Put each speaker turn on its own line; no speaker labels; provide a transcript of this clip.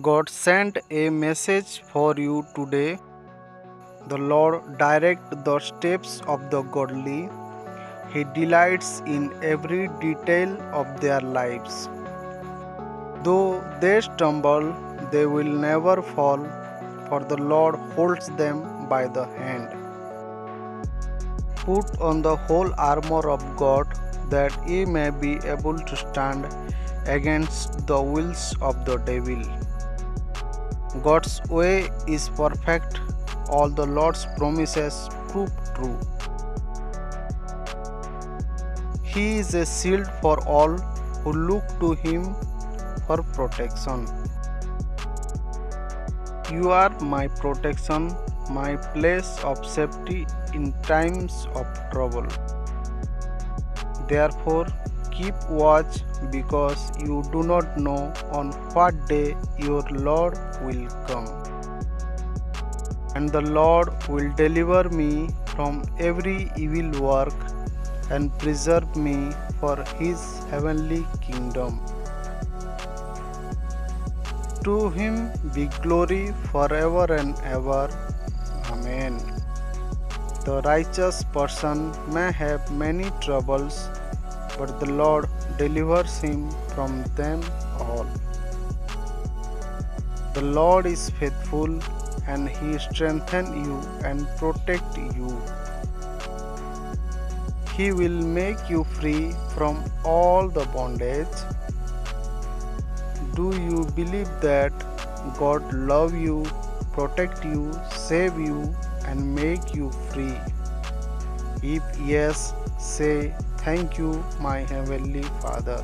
God sent a message for you today. The Lord directs the steps of the godly. He delights in every detail of their lives. Though they stumble, they will never fall, for the Lord holds them by the hand. Put on the whole armor of God, that ye may be able to stand against the wiles of the devil. God's way is perfect, all the Lord's promises prove true. He is a shield for all who look to Him for protection. You are my protection, my place of safety in times of trouble. Therefore, keep watch, because you do not know on what day your Lord will come. And the Lord will deliver me from every evil work and preserve me for His heavenly kingdom. To Him be glory forever and ever. Amen. The righteous person may have many troubles, but the Lord delivers him from them all. The Lord is faithful, and He strengthens you and protects you. He will make you free from all the bondage. Do you believe that God loves you, protect you, save you, and make you free? If yes, say, "Thank you, my Heavenly Father."